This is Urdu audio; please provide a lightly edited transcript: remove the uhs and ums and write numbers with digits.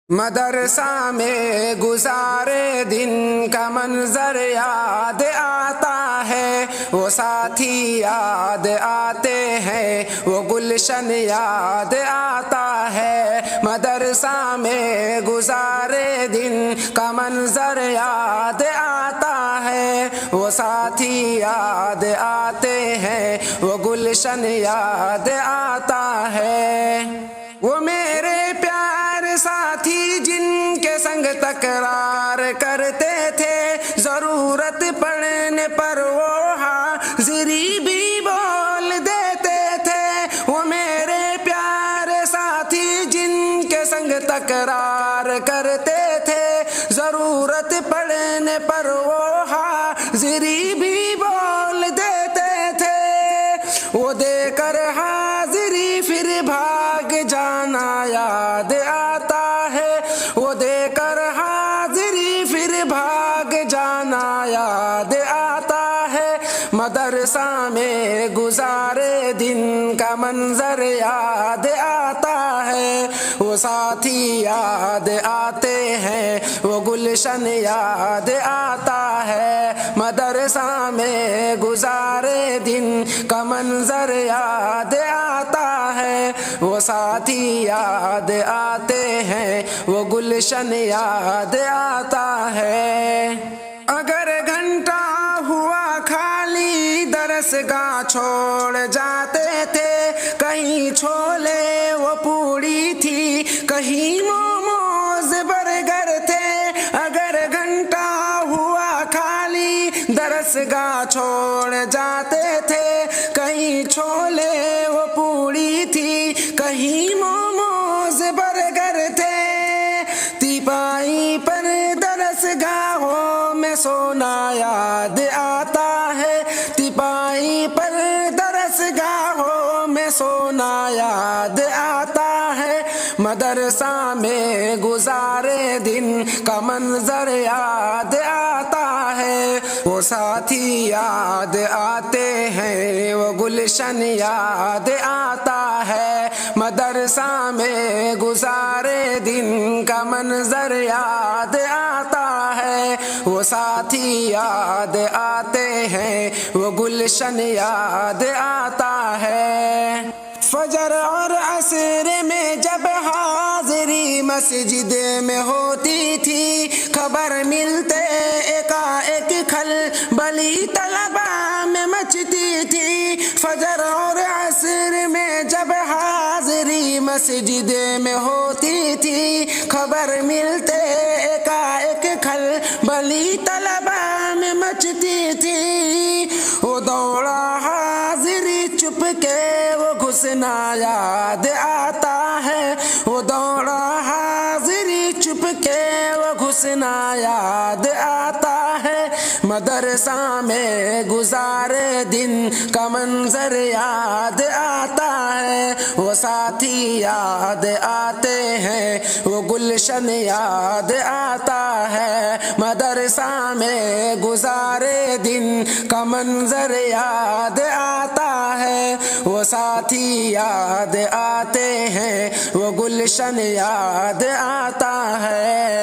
مدرسہ میں گزارے دن کا منظر یاد آتا ہے، وہ ساتھی یاد آتے ہیں، وہ گلشن یاد آتا ہے۔ مدرسہ میں گزارے دن کا منظر یاد آتا ہے، وہ ساتھی یاد آتے ہیں، وہ گلشن یاد آتا ہے۔ وہ میرے پیار ساتھی جن کے سنگ تکرار کرتے تھے، ضرورت پڑنے پر وہ حاضری بھی بول دیتے تھے۔ وہ میرے پیارے ساتھی جن کے سنگ تکرار کرتے تھے، ضرورت پڑنے پر وہ حاضری بھی بول دیتے تھے۔ وہ دے کر حاضری پھر بھاگ جانا یاد آتا ہے، وہ دے کر حاضری پھر بھاگ جانا یاد آتا ہے۔ مدرسہ میں گزارے دن کا منظر یاد آتا ہے، وہ ساتھی یاد آتے ہیں، وہ گلشن یاد آتا ہے۔ مدرسہ میں گزارے دن کا منظر یاد آتا ہے، وہ ساتھی یاد آتے ہیں، وہ گلشن یاد آتا ہے۔ اگر گھنٹہ ہوا خالی درس گاہ چھوڑ جاتے تھے، کہیں چھولے وہ پوڑی تھی، کہیں موموز برگر تھے۔ اگر گھنٹہ ہوا خالی درس گاہ چھوڑ جاتے تھے، کہیں چھولے وہ پوڑی تھی، کہیں موموز برگر تھے۔ تیپائی پر درس گاہوں میں سونا یاد آتا ہے، تیپائی پر درس گاہوں میں سونا یاد آتا ہے۔ مدرسہ میں گزارے دن کا منظر یاد آتا ہے، وہ ساتھی یاد آتے ہیں، وہ گلشن یاد آتا ہے۔ مدرسہ میں گزارے دن کا منظر یاد آتا ہے، وہ ساتھی یاد آتے ہیں، وہ گلشن یاد آتا ہے۔ فجر اور عصر میں جب حاضری مسجد میں ہوتی تھی، خبر ملتے ایک کھلبلی طلباء میں مچتی تھی۔ فجر اور عصر میں جب حاضری مسجد میں ہوتی تھی، خبر ملتے ایک کھلبلی طلباء میں مچتی تھی۔ وہ دوڑا حاضری چپ کے وہ گھسنا یاد آتا ہے، وہ دوڑا حاضری چپ کے وہ گھسنا یاد آتا ہے۔ مدرسہ میں گزارے دن کا منظر یاد آتا ہے، وہ ساتھی یاد آتے ہیں، وہ گلشن یاد آتا ہے۔ مدرسہ میں گزارے دن کا منظر یاد آتا ہے، وہ ساتھی یاد آتے ہیں، وہ گلشن یاد آتا ہے۔